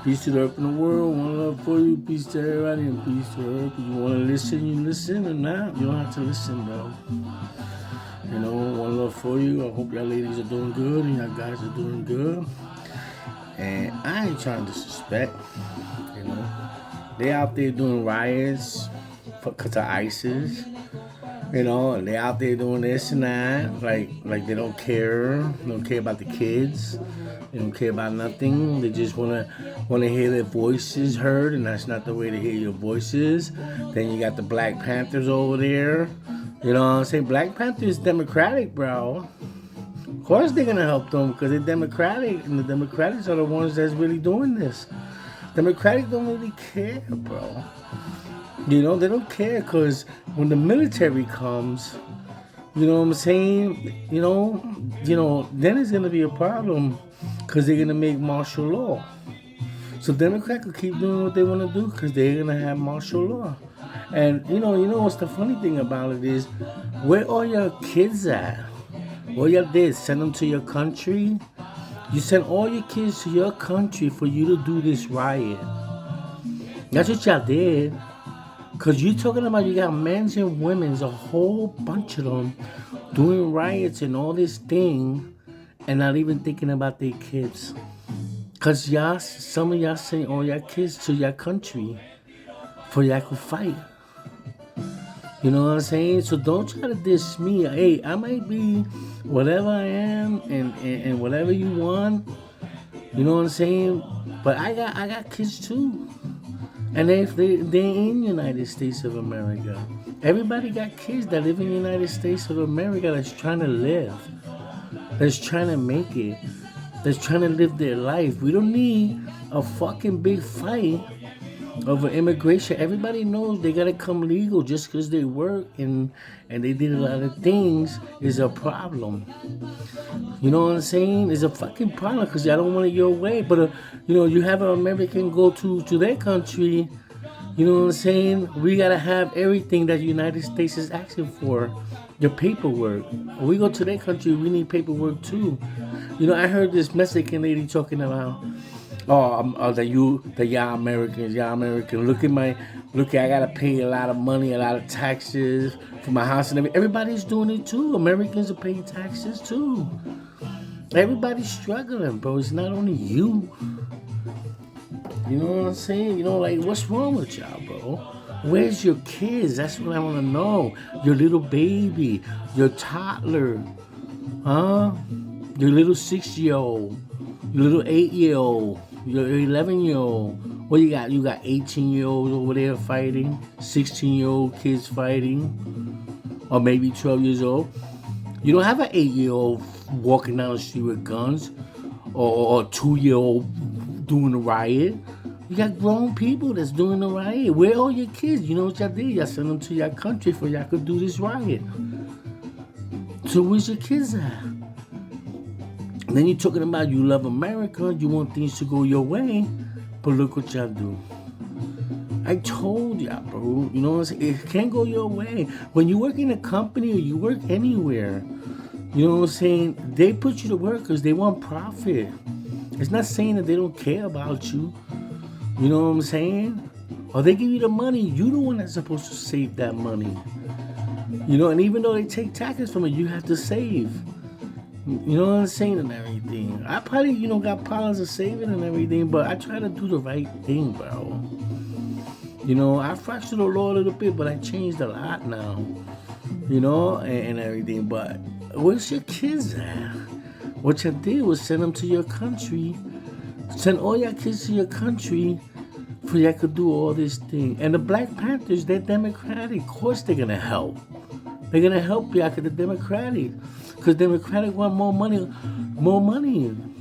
Peace to the earth and the world. One love for you. Peace to everybody and peace to earth. If you want to listen, you listen. Or not, you don't have to listen, bro. You know, one love for you. I hope y'all ladies are doing good and y'all guys are doing good. And I ain't trying to disrespect. You know, they out there doing riots because of ISIS. You know, and they out there doing this and that, like they don't care. They don't care about the kids. They don't care about nothing. They just wanna hear their voices heard, and that's not the way to hear your voices. Then you got the Black Panthers over there. You know what I'm saying? Black Panthers Democratic, bro. Of course they're gonna help them because they're Democratic, and the Democrats are the ones that's really doing this. Democratic don't really care, bro. You know, they don't care because when the military comes, you know what I'm saying? You know, then it's going to be a problem because they're going to make martial law. So Democrats will keep doing what they want to do because they're going to have martial law. And, you know what's the funny thing about it is, where are your kids at? What y'all did? Send them to your country? You sent all your kids to your country for you to do this riot. That's what y'all did. Because you're talking about you got men and women, a whole bunch of them, doing riots and all this thing, and not even thinking about their kids. Because y'all, some of y'all send all your kids to your country for y'all could fight. You know what I'm saying? So don't try to diss me. Hey, I might be whatever I am and whatever you want. You know what I'm saying? But I got kids too. And if they're in the United States of America. Everybody got kids that live in the United States of America that's trying to live. That's trying to make it. That's trying to live their life. We don't need a fucking big fight over immigration. Everybody knows they gotta come legal just because they work and they did a lot of things is a problem. You know what I'm saying? It's a fucking problem because y'all don't want it your way. But, you have an American go to their country. You know what I'm saying? We got to have everything that the United States is asking for. Your paperwork. When we go to their country, we need paperwork too. I heard this Mexican lady talking about, that y'all Americans, look, I gotta pay a lot of money, a lot of taxes for my house and everything. Everybody's doing it too. Americans are paying taxes too. Everybody's struggling, bro. It's not only you. You know what I'm saying? Like, what's wrong with y'all, bro? Where's your kids? That's what I want to know. Your little baby, your toddler, huh? Your little 6-year-old, your little 8-year-old, your 11-year-old. What you got? You got 18-year-olds over there fighting, 16-year-old kids fighting, or maybe 12 years old. You don't have an 8-year-old walking down the street with guns, or a 2-year-old doing a riot. You got grown people that's doing the riot. Where are your kids? You know what y'all did? Y'all sent them to your country for y'all could do this riot. So where's your kids at? And then you're talking about you love America, you want things to go your way, but look what y'all do. I told y'all, bro. You know what I'm saying? It can't go your way. When you work in a company or you work anywhere, you know what I'm saying? They put you to work because they want profit. It's not saying that they don't care about you. You know what I'm saying? Or they give you the money. You the one that's supposed to save that money. And even though they take taxes from it, you have to save. You know what I'm saying? And everything. I probably, got problems of saving and everything, but I try to do the right thing, bro. I fractured the law a little bit, but I changed a lot now. And everything. But where's your kids at? What you did was send them to your country. Send all your kids to your country for y'all could do all this thing. And the Black Panthers, they're Democratic. Of course they're going to help. They're going to help y'all because they're Democratic. Because Democratic want more money.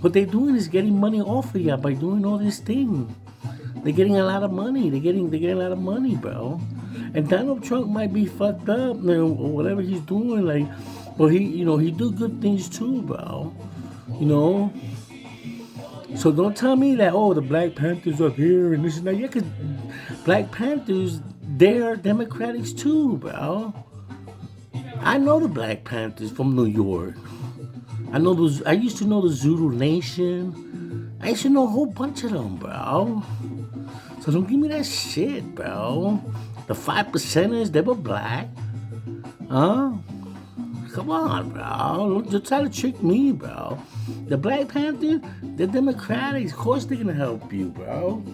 What they're doing is getting money off of y'all by doing all this thing. They're getting a lot of money. They're getting a lot of money, bro. And Donald Trump might be fucked up, or whatever he's doing, but he do good things too, bro. So don't tell me that, the Black Panthers up here and this and that. Yeah, because Black Panthers, they're Democrats too, bro. I know the Black Panthers from New York. I used to know the Zulu Nation. I used to know a whole bunch of them, bro. So don't give me that shit, bro. The 5%ers, they were black. Huh? Come on, bro. Don't try to trick me, bro. The Black Panthers, they're Democratic. Of course they're gonna help you, bro.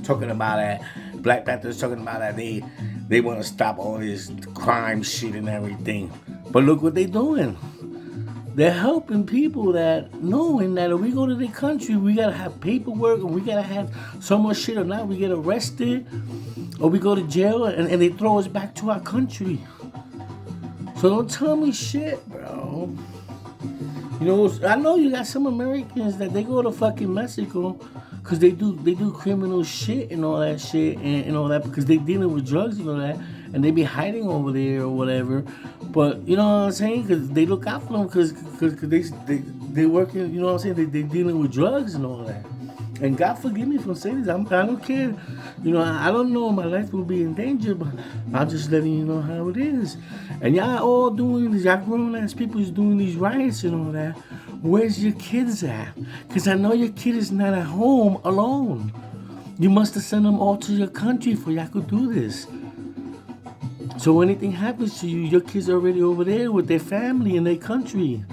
Talking about that. Black Panthers talking about that they want to stop all this crime shit and everything. But look what they're doing. They're helping people that knowing that if we go to their country, we gotta have paperwork and we gotta have so much shit or not, we get arrested or we go to jail and they throw us back to our country. So don't tell me shit, bro. You know, I know you got some Americans that they go to fucking Mexico because they do criminal shit and all that shit and all that because they dealing with drugs and all that and they be hiding over there or whatever. But you know what I'm saying? Because they look out for them because they working. You know what I'm saying? They dealing with drugs and all that. And God forgive me for saying this. I don't care. You know, I don't know my life will be in danger, but I'm just letting you know how it is. And y'all all doing this, y'all grown ass people is doing these riots and all that. Where's your kids at? Because I know your kid is not at home alone. You must have sent them all to your country for y'all could do this. So when anything happens to you, your kids are already over there with their family in their country.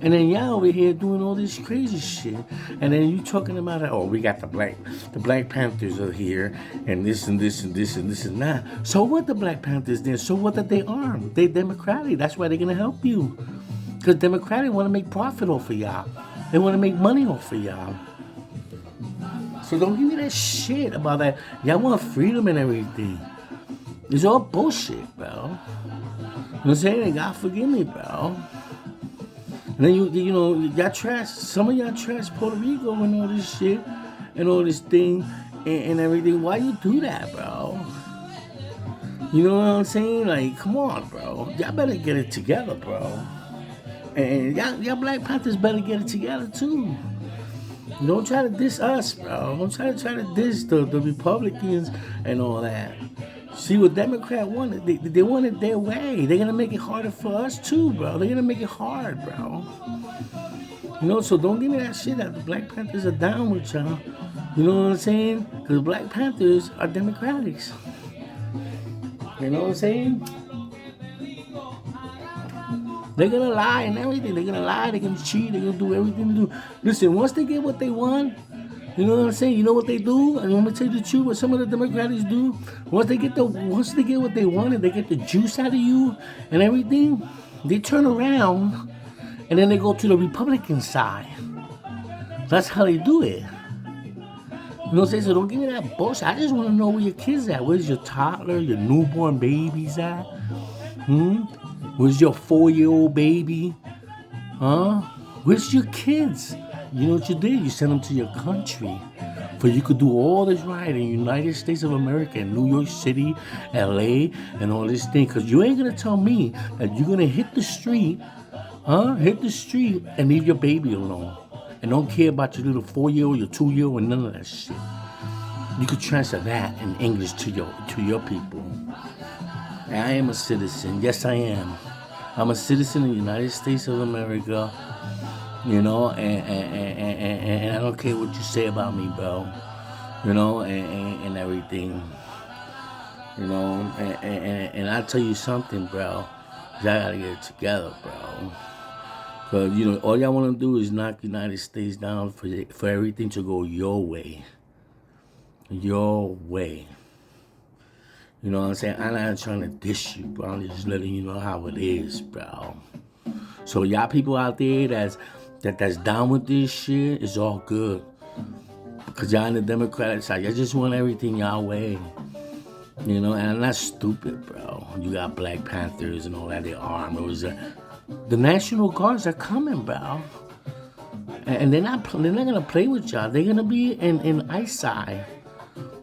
And then y'all over here doing all this crazy shit. And then you talking about, oh, we got the Black Panthers are here, and this and this and this and this and that. So what the Black Panthers did? So what that they armed? They Democratic. That's why they're gonna help you. Because Democratic want to make profit off of y'all. They want to make money off of y'all. So don't give me that shit about that. Y'all want freedom and everything. It's all bullshit, bro. You know what I'm saying? God forgive me, bro. And then you know, y'all trash, some of y'all trash Puerto Rico and all this shit and all this thing and everything. Why you do that, bro? You know what I'm saying? Like, come on, bro. Y'all better get it together, bro. And y'all Black Panthers better get it together too. Don't try to diss us, bro. Don't try to diss the Republicans and all that. See what Democrat wanted? They want it their way. They're gonna make it harder for us too, bro. They're gonna make it hard, bro. You know, so don't give me that shit that the Black Panthers are down with y'all. You know what I'm saying? Because Black Panthers are Democrats. You know what I'm saying? They're gonna lie and everything. They're gonna lie. They're gonna cheat. They're gonna do everything to do. Listen, once they get what they want. You know what I'm saying? You know what they do? And I'm gonna tell you the truth. What some of the Democrats do, once they get what they want and they get the juice out of you and everything, they turn around and then they go to the Republican side. That's how they do it. You know what I'm saying? So don't give me that bullshit. I just want to know where your kids at. Where's your toddler, your newborn babies at? Where's your 4-year-old baby? Huh? Where's your kids? You know what you did? You sent them to your country. For you could do all this right in the United States of America, in New York City, LA, and all this thing. Because you ain't going to tell me that you're going to hit the street, hit the street and leave your baby alone. And don't care about your little 4-year-old, your 2-year-old, and none of that shit. You could transfer that in English to your people. And I am a citizen. Yes, I am. I'm a citizen of the United States of America. You know, and I don't care what you say about me, bro. You know, and everything. You know, and I'll tell you something, bro. Y'all gotta get it together, bro. Because, you know, all y'all want to do is knock the United States down for everything to go your way. Your way. You know what I'm saying? I'm not trying to diss you, bro. I'm just letting you know how it is, bro. So y'all people out there that's down with this shit, it's all good. Because y'all in the Democratic side, y'all just want everything y'all way. You know, and I'm not stupid, bro. You got Black Panthers and all that, they armed. The National Guards are coming, bro. And they're not gonna play with y'all. They're gonna be in eyesight.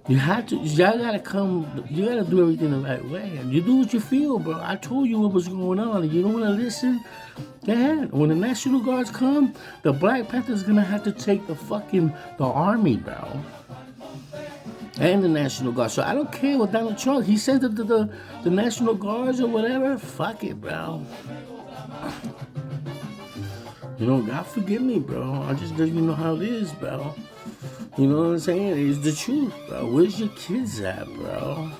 Y'all gotta come, you gotta do everything the right way. And you do what you feel, bro. I told you what was going on. If you don't wanna listen, go ahead. When the National Guards come, the Black Panthers gonna have to take the army, bro. And the National Guard. So I don't care what Donald Trump, he said that the National Guards or whatever, fuck it, bro. You know, God forgive me, bro. I just don't even know how it is, bro. You know what I'm saying? It's the truth, bro. Where's your kids at, bro?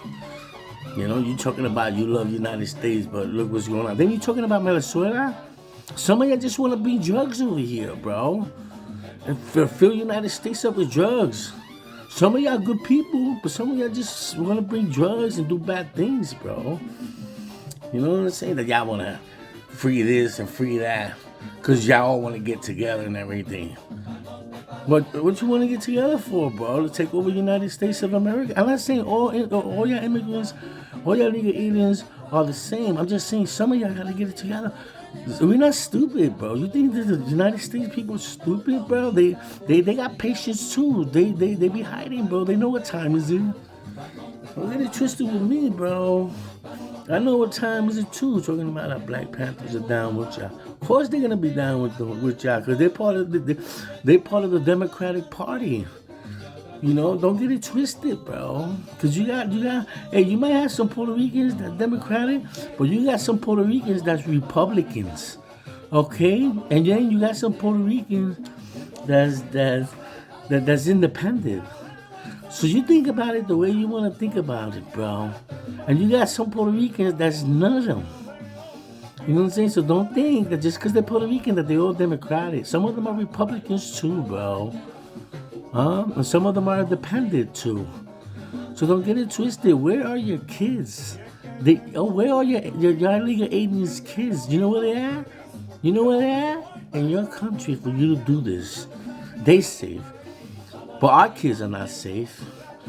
You know, you talking about you love United States, but look what's going on. Then you talking about Venezuela? Some of y'all just want to bring drugs over here, bro. And fill United States up with drugs. Some of y'all good people, but some of y'all just want to bring drugs and do bad things, bro. You know what I'm saying? That y'all want to free this and free that. Because y'all all want to get together and everything. But what you want to get together for, bro? To take over the United States of America? I'm not saying all y'all immigrants, all y'all illegal aliens are the same. I'm just saying some of y'all got to get it together. We're not stupid, bro. You think that the United States people are stupid, bro? They got patience too. They be hiding, bro. They know what time is it. Don't get it twisted with me, bro. I know what time is it too. Talking about that Black Panthers are down with y'all. Of course they're gonna be down with y'all, cause they're part of the Democratic Party. You know, don't get it twisted, bro. Cause you got. Hey, you might have some Puerto Ricans that's Democratic, but you got some Puerto Ricans that's Republicans. Okay, and then you got some Puerto Ricans that's independent. So you think about it the way you want to think about it, bro. And you got some Puerto Ricans that's none of them. You know what I'm saying? So don't think that just because they're Puerto Rican that they're all Democratic. Some of them are Republicans too, bro. And some of them are independent too. So don't get it twisted. Where are your kids? Where are your illegal aliens kids? You know where they at? You know where they at? In your country for you to do this. They safe. But our kids are not safe.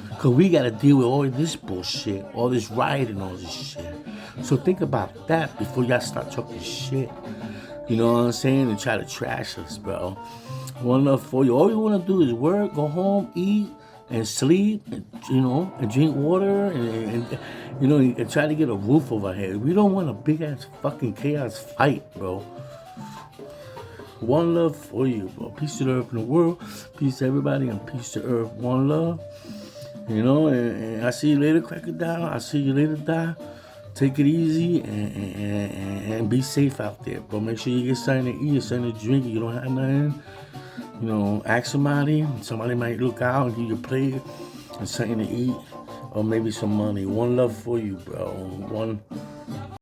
Because we got to deal with all this bullshit. All this rioting, all this shit. So think about that before y'all start talking shit. You know what I'm saying? And try to trash us, bro. One love for you. All you want to do is work, go home, eat, and sleep, and, you know, and drink water, and you know, and try to get a roof over our head. We don't want a big-ass fucking chaos fight, bro. One love for you, bro. Peace to the earth and the world. Peace to everybody and peace to earth. One love. You know, and I see you later, Crocodile. I see you later, Die. Take it easy and be safe out there, bro. Make sure you get something to eat, something to drink. If you don't have nothing, you know, ask somebody. Somebody might look out and give you a plate and something to eat or maybe some money. One love for you, bro. One